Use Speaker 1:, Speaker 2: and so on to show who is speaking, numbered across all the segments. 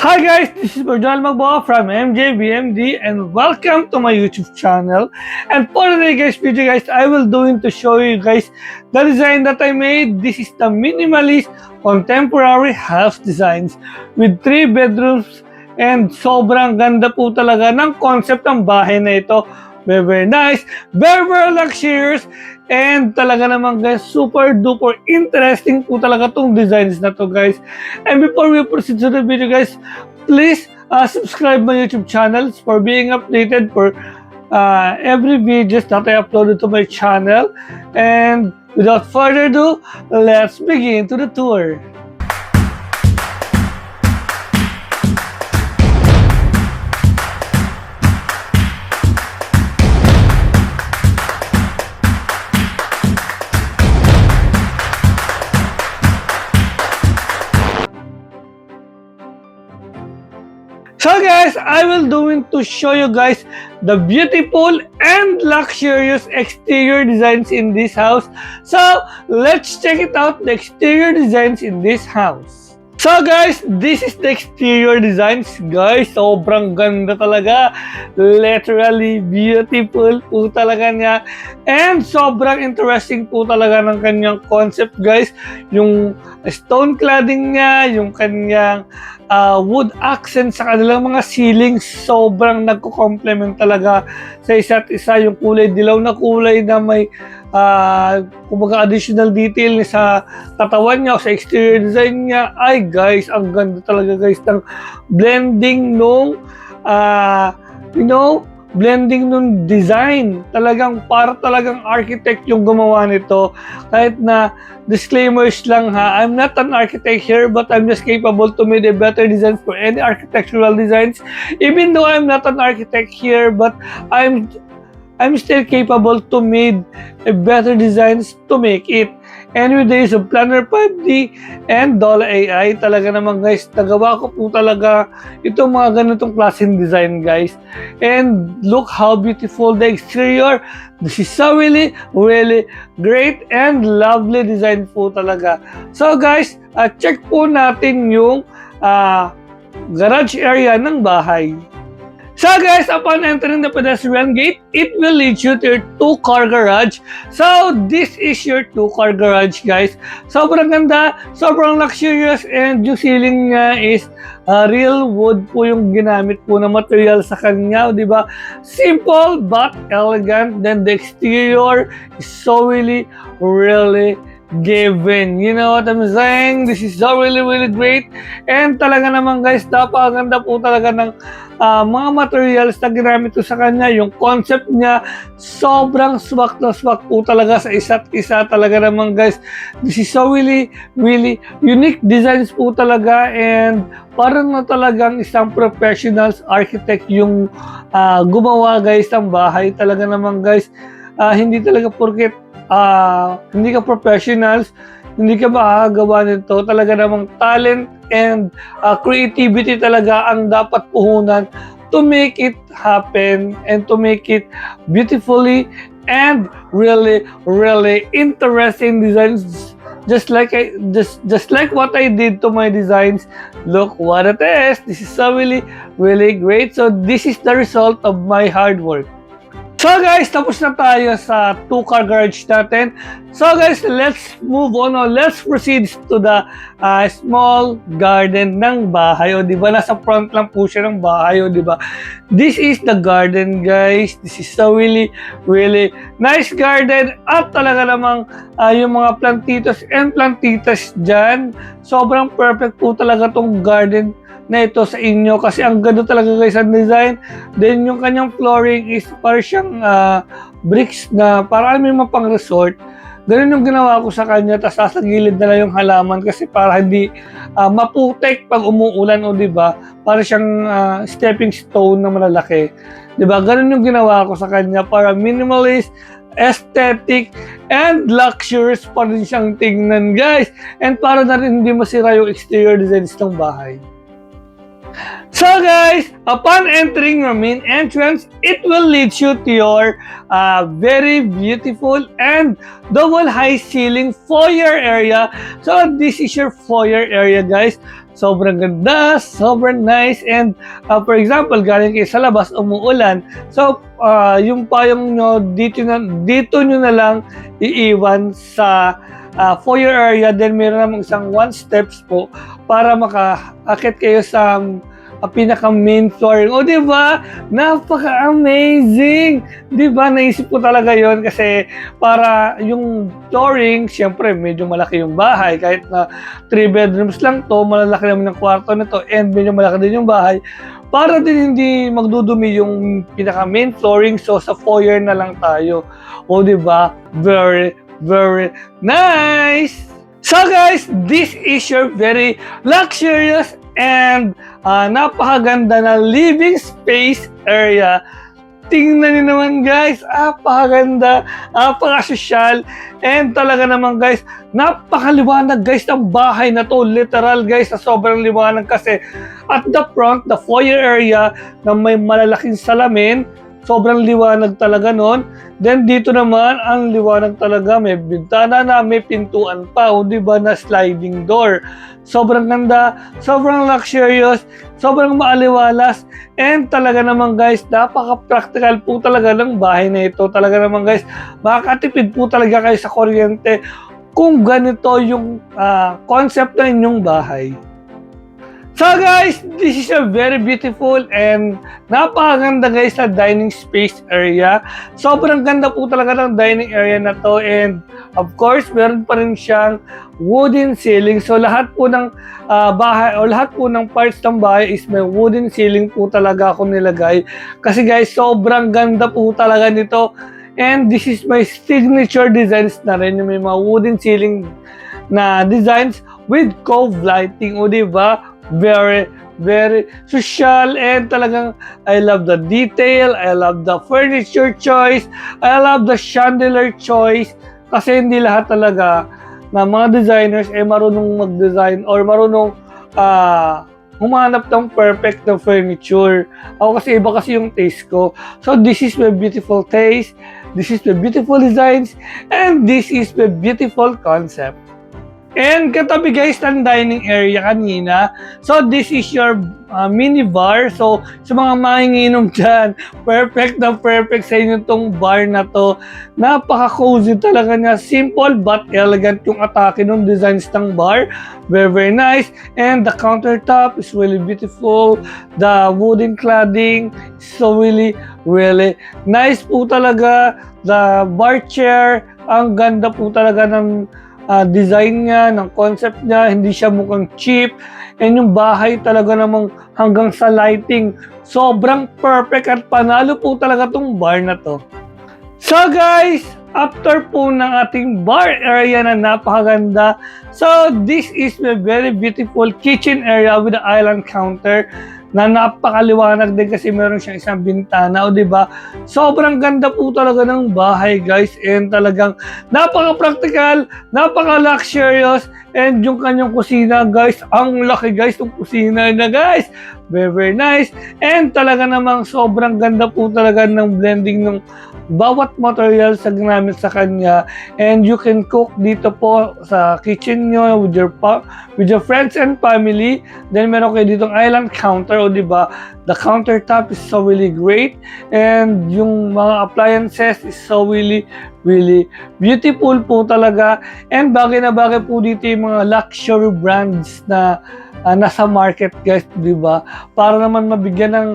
Speaker 1: Hi guys, this is Bernal Magboa from MJBMD and welcome to my YouTube channel. And for today guys video guys, I will doing to show you guys the design that I made. This is the minimalist contemporary house designs with 3 bedrooms and sobrang ganda po talaga ng concept ng bahay na ito. Very nice, very luxurious, and talaga naman guys, super duper interesting po talaga tong designs na to guys. And before we proceed to the video guys, please subscribe my YouTube channels for being updated for every videos that I uploaded to my channel. And without further ado, let's begin to the tour. So guys, I will doing to show you guys the beautiful and luxurious exterior designs in this house. So let's check it out, the exterior designs in this house. So guys, this is the exterior designs guys. Sobrang ganda talaga. Literally beautiful po talaga niya. And sobrang interesting po talaga ng kanyang concept guys. Yung stone cladding niya, yung kanyang wood accent sa kanilang mga ceilings, sobrang nagko-complement talaga sa isa't isa. Yung kulay dilaw na kulay na may kumbaga additional detail sa katawan niya o sa exterior design niya, ay guys, ang ganda talaga guys ng blending nung blending nung design. Talagang para talagang architect yung gumawa nito. Kahit na disclaimers lang ha, I'm not an architect here, but I'm just capable to make a better designs for any architectural designs. Even though I'm not an architect here, but I'm still capable to make a better designs to make it. And with the use of Planner 5D and Dola AI, talaga naman guys, nagawa ko po talaga itong mga ganitong klaseng design guys. And look how beautiful the exterior. This is so really great and lovely design po talaga. So guys, check po natin yung garage area ng bahay. So guys, upon entering the pedestrian gate, it will lead you to your 2-car garage. So this is your 2-car garage guys. Sobrang ganda, sobrang luxurious, and yung ceiling niya is real wood po yung ginamit po na material sa kanya, di ba? Simple but elegant. Then the exterior is so really given. You know what I'm saying? This is so really great. And talaga naman guys, napakaganda po talaga ng mga materials na ginamit ko sa kanya. Yung concept niya, sobrang swak na swak po talaga sa isa't isa. Talaga naman guys, this is so really unique designs po talaga. And parang na talagang isang professional architect yung gumawa guys ng bahay. Talaga naman guys, hindi talaga porket hindi ka professionals, hindi ka makakagawa nito. Talaga namang talent and creativity talaga ang dapat puhunan to make it happen and to make it beautifully and really interesting designs. Just like what I did to my designs. Look what it is. This is so really great. So this is the result of my hard work. So guys, tapos na tayo sa 2-car garage natin. So guys, let's move on. Let's proceed to the small garden ng bahay. O, di ba? Nasa front lang po siya ng bahay. O, di ba? This is the garden, guys. This is so really nice garden. At talaga namang yung mga plantitos and plantitas dyan, sobrang perfect po talaga tong garden na ito sa inyo kasi ang ganda talaga guys ang design. Then yung kanyang flooring is para siyang bricks na para alam mo pang resort. Ganun yung ginawa ko sa kanya, tapos sa gilid na lang yung halaman kasi para hindi maputek pag umuulan, o di ba? Para siyang stepping stone na malalaki. Di ba? Ganun yung ginawa ko sa kanya para minimalist, aesthetic, and luxurious pa rin siyang tingnan guys. And para na rin hindi masira yung exterior designs ng bahay. So guys, upon entering your main entrance, it will lead you to your very beautiful and double high ceiling foyer area. So this is your foyer area guys. sobrang ganda, sobrang nice, and for example, galing kayo sa labas, umuulan, so yung payong nyo, dito nyo na lang iiwan sa foyer area, then meron namang isang 1 steps po para makaakit kayo sa pinaka main flooring. O, di ba? Napaka-amazing! Di ba? Naisip ko talaga yon kasi para yung flooring, siyempre, medyo malaki yung bahay. Kahit na 3 bedrooms lang to, malalaki naman yung kwarto nito, and medyo malaki din yung bahay. Para din hindi magdudumi yung pinaka main flooring, so sa foyer na lang tayo. O, di ba? Very, very nice! So guys, this is your very luxurious and napakaganda na living space area. Tingnan niyo naman guys, napakaganda, napakasosyal, and talaga naman guys, napakaliwanag guys ng bahay na to. Literal guys, na sobrang liwanag kasi at the front, the foyer area na may malalaking salamin, sobrang liwanag talaga nun. Then dito naman, ang liwanag talaga, may bintana na, may pintuan pa, o diba, na sliding door. Sobrang ganda, sobrang luxurious, sobrang maaliwalas, and talaga naman guys, napaka-practical po talaga ng bahay na ito. Talaga naman guys, makakatipid po talaga kayo sa kuryente kung ganito yung concept ng inyong bahay. So guys, this is a very beautiful and napakaganda guys na dining space area. Sobrang ganda po talaga ng dining area na to, and of course, meron pa rin siyang wooden ceiling. So lahat po ng bahay o lahat po ng parts ng bahay is may wooden ceiling po talaga ako nilagay. Kasi guys, sobrang ganda po talaga nito. And this is my signature designs na rin, yung may mga wooden ceiling na designs with cove lighting. O diba? Very, very social, and talagang I love the detail, I love the furniture choice, I love the chandelier choice, kasi hindi lahat talaga na mga designers ay marunong mag-design or marunong humanap ng perfect na furniture. Ako kasi iba kasi yung taste ko. So this is my beautiful taste, this is my beautiful designs, and this is my beautiful concept. And katabi guys ng dining area kanina, so this is your mini bar. So sa mga manginginom dyan, perfect na perfect sa inyo tong bar na to. Napaka-cozy talaga niya, simple but elegant yung atake ng designs ng bar. Very, very nice. And the countertop is really beautiful. The wooden cladding is so really, really nice po talaga. The bar chair, ang ganda po talaga ng design niya, ng concept niya, hindi siya mukhang cheap, and yung bahay talaga namang hanggang sa lighting, sobrang perfect at panalo po talaga tong bar na to. So guys, after po ng ating bar area na napakaganda, so this is a very beautiful kitchen area with the island counter na napakaliwanag din kasi meron siyang isang bintana, o diba? Sobrang ganda po talaga ng bahay guys, and talagang napaka-practical, napaka-luxurious, and yung kanyang kusina guys, ang laki guys ng kusina na guys. Very, very nice, and talaga namang sobrang ganda po talaga ng blending ng bawat materials na ginamit sa kanya, and you can cook dito po sa kitchen nyo with your friends and family. Then meron kayo ditong island counter, o diba, the countertop is so really great, and yung mga appliances is so really, really beautiful po talaga, and bagay na bagay po dito yung mga luxury brands na nasa market guys, di ba? Para naman mabigyan ng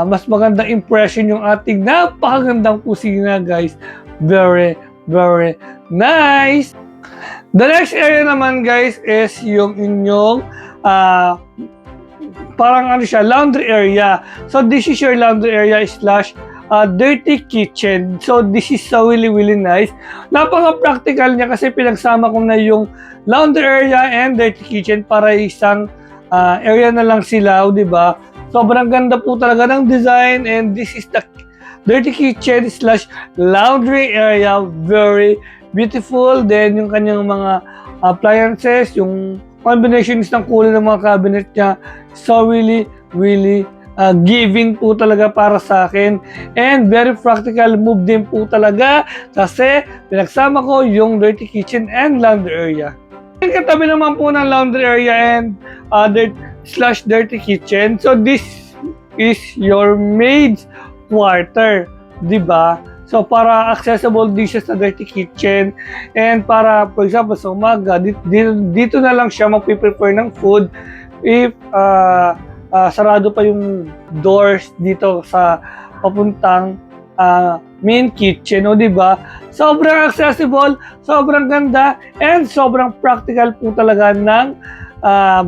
Speaker 1: mas magandang impression yung ating napakagandang kusina guys. Very, very nice! The next area naman guys is yung inyong parang ano siya, laundry area. So this is your laundry area slash dirty kitchen. So this is so really, really nice. Napaka-practical niya kasi pinagsama ko na yung laundry area and dirty kitchen para isang area na lang sila, di ba? Sobrang ganda po talaga ng design, and this is the dirty kitchen slash laundry area. Very beautiful. Then yung kanyang mga appliances, yung combinations ng kulay ng mga cabinet niya, so really, really giving po talaga para sa akin, and very practical move din po talaga kasi pinagsama ko yung dirty kitchen and laundry area. And katabi naman po ng laundry area and dirty kitchen. So this is your maid's quarter, di ba? So para accessible dishes sa dirty kitchen and para for example sa umaga dito na lang siya magpe-prepare ng food if sarado pa yung doors dito sa papuntang main kitchen, o di ba? Sobrang accessible, sobrang ganda, and sobrang practical po talaga ng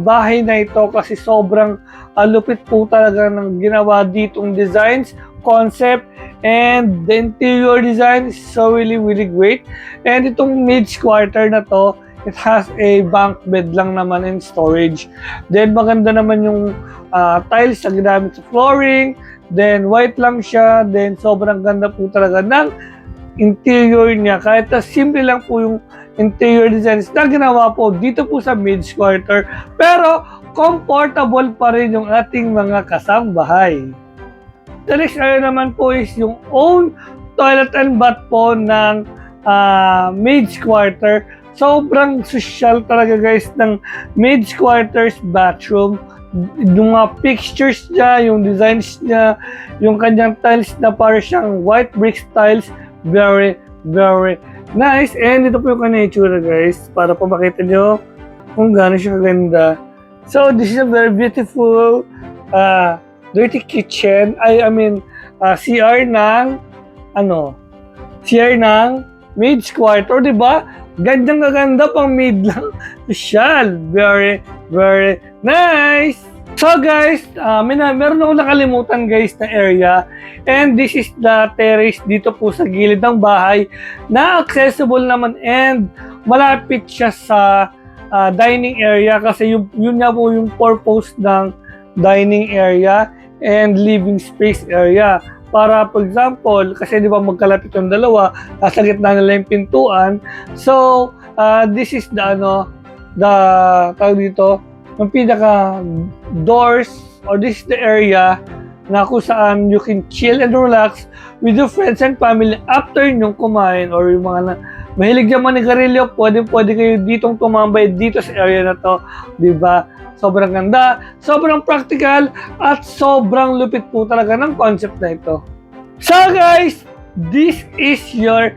Speaker 1: bahay na ito kasi sobrang lupit po talaga ng ginawa ditong designs, concept, and the interior design is so really great. And itong maid's quarter na to, it has a bunk bed lang naman and storage. Then maganda naman yung tiles na ginamit sa flooring. Then white lang siya. Then sobrang ganda po talaga ng interior niya. Kahit simple lang po yung interior designs na ginawa po dito po sa maid's quarter. Pero comfortable pa rin yung ating mga kasambahay. The next area naman po is yung own toilet and bath po ng maid's quarter. Sobrang social talaga guys ng maid's quarters bathroom. Yung mga pictures niya, yung designs niya, yung kanyang tiles na para siyang white brick tiles, very nice. And ito po yung kanyang itsura guys, para po makita nyo kung gaano siya kaganda. So this is a very beautiful dirty kitchen. I mean CR ng CR ng maid's quarter, di ba? Gandang kaganda pang maid lang. Social. Very nice. So guys, meron akong nakalimutan guys na area, and this is the terrace dito po sa gilid ng bahay na accessible naman and malapit siya sa dining area kasi yun nga po yung purpose ng dining area and living space area. Para for example, kasi di ba magkalapit yung dalawa, nasa gitna nila yung pintuan. So, this is the tawag dito, yung pinaka doors, or this is the area na kung saan you can chill and relax with your friends and family after nyong kumain, or yung mga mahilig naman ni Garillo, pwede kayo ditong tumambay dito sa area na to, di ba? Sobrang ganda, sobrang practical, at sobrang lupit po talaga ng concept na ito. So guys, this is your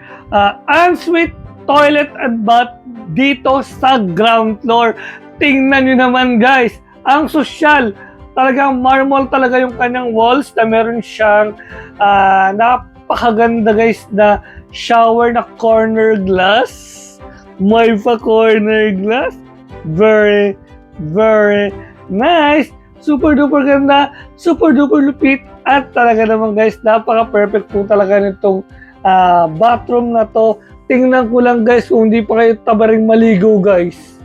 Speaker 1: ensuite toilet and bath dito sa ground floor. Tingnan nyo naman guys, ang sosyal. Talagang marble talaga yung kanyang walls na meron siyang napakaganda guys na shower na corner glass. May pa corner glass. Very nice, super duper ganda, super duper lupit, at talaga naman guys, napaka-perfect po talaga nitong bathroom na to. Tingnan ko lang guys kung hindi pa kayo tabaring maligo guys.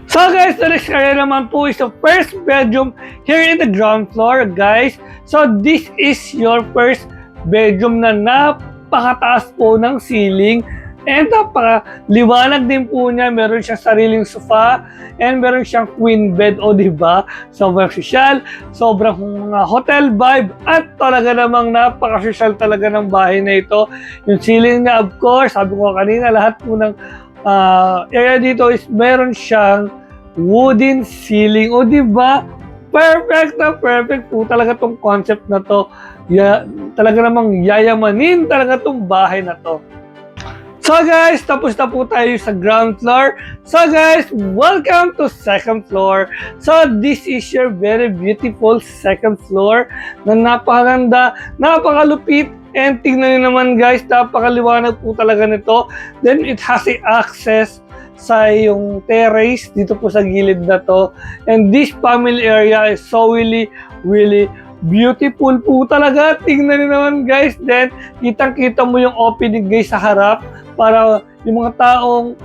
Speaker 1: So guys, the next area naman po is the first bedroom here in the ground floor guys. So this is your first bedroom na napakataas po ng ceiling. And napaka-liwanag din po niya. Meron siyang sariling sofa and meron siyang queen bed, o diba? Sobrang social, sobrang hotel vibe, at talaga namang napaka-social talaga ng bahay na ito. Yung ceiling na, of course, sabi ko kanina, lahat po ng area dito is meron siyang wooden ceiling, o diba? Perfect na perfect po talaga tong concept na to. Talaga namang yayamanin talaga tong bahay na to. So guys, tapos na po tayo sa ground floor. So guys, welcome to second floor. So this is your very beautiful second floor na napakaganda, napakalupit, and tingnan niyo naman guys, napakaliwanag po talaga nito. Then it has a access sa yung terrace dito po sa gilid na to. And this family area is so really beautiful po talaga. Tingnan niyo naman guys. Then kitang-kita mo yung opening guys sa harap, para yung mga taong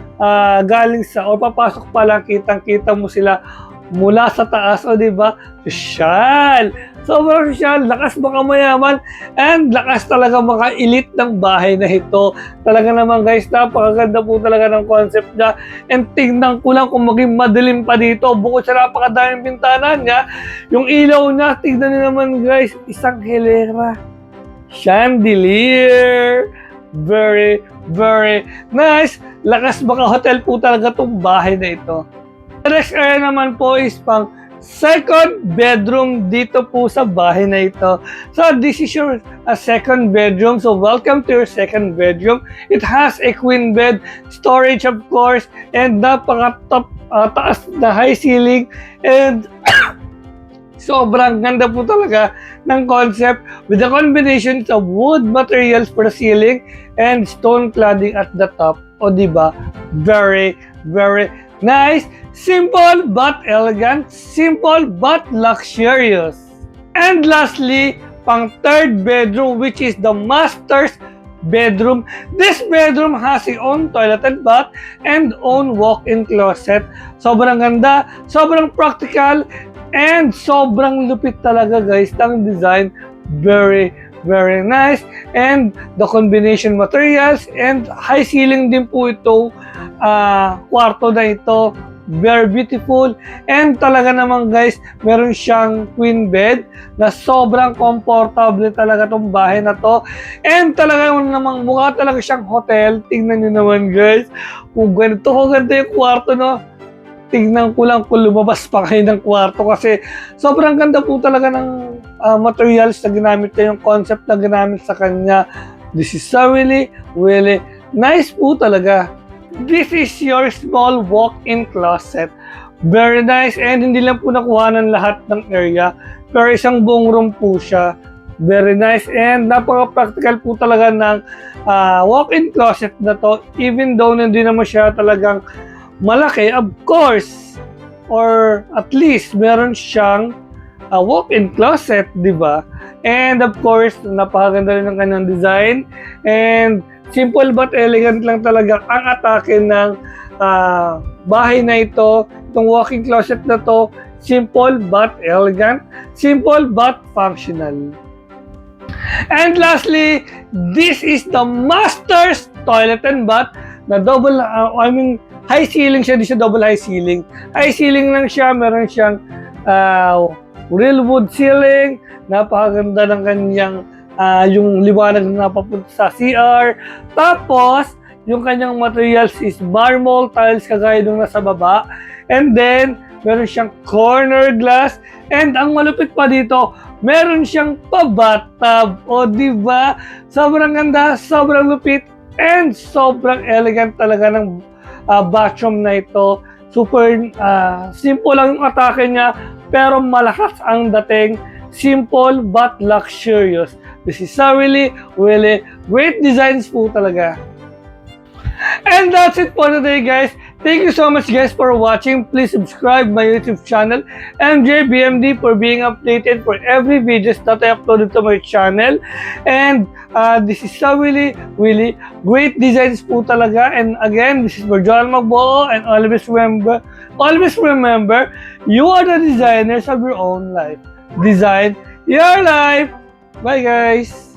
Speaker 1: galing sa o papasok pa lang, kitang-kita mo sila mula sa taas, o diba? Sosyal! Sobrang sosyal, lakas baka mayaman, and lakas talaga maka-elite ng bahay na ito. Talaga naman guys, napakaganda po talaga ng concept niya. And tingnan ko lang kung maging madilim pa dito. Bukod sa napakadaming bintana niya, yung ilaw niya, tingnan niyo naman guys, isang hilera. Chandelier! Very very nice. Lakas baka hotel po talaga itong bahay na ito. The next area naman po is pang second bedroom dito po sa bahay na ito. So this is your second bedroom. So welcome to your second bedroom. It has a queen bed, storage of course, and napaka-top taas na high ceiling, and sobrang ganda po talaga ng concept with the combinations of wood materials for the ceiling and stone cladding at the top. O diba? Very, very nice. Simple but elegant. Simple but luxurious. And lastly, pang third bedroom, which is the master's bedroom. This bedroom has its own toilet and bath and own walk-in closet. Sobrang ganda, sobrang practical, and sobrang lupit talaga guys ng design. Very, very nice. And the combination materials and high ceiling din po itong kwarto na ito. Very beautiful. And talaga naman guys, meron siyang queen bed na sobrang comfortable talaga tong bahay na to. And talaga namang mukha talaga siyang hotel. Tingnan nyo naman guys. Kung ganito yung kwarto, no? Tingnan ko lang kung lumabas pa kayo ng kwarto kasi sobrang ganda po talaga ng materials na ginamit niya, yung concept na ginamit sa kanya. This is so really, really nice po talaga. This is your small walk-in closet. Very nice, and hindi lang po nakuha ng lahat ng area, pero isang buong room po siya. Very nice, and napaka-practical po talaga ng walk-in closet na to, even though hindi naman siya talagang malaki, of course, or at least meron siyang walk-in closet, di ba? And of course, napakaganda rin ng kanyang design, and simple but elegant lang talaga ang atake ng bahay na ito. Itong walk-in closet na to, simple but elegant, simple but functional. And lastly, this is the master's toilet and bath na double, high ceiling siya, di siya double high ceiling. High ceiling lang siya, meron siyang real wood ceiling, napakaganda ng kanyang yung liwanag na napapunta sa CR. Tapos, yung kanyang materials is marble tiles kagaya nung nasa baba. And then, meron siyang corner glass. And ang malupit pa dito, meron siyang pa-bathtub. O, diba? Sobrang ganda, sobrang lupit, and sobrang elegant talaga ng bathroom na ito. Super simple lang yung atake niya, pero malakas ang dating. Simple but luxurious. This is a really, really great designs po talaga. And that's it for today guys. Thank you so much guys for watching. Please subscribe my YouTube channel, MJBMD, for being updated for every videos that I uploaded to my channel. And this is a really, really great designs po talaga. And again, this is Joel Magbuo, and always remember, you are the designers of your own life. Design your life. Bye guys.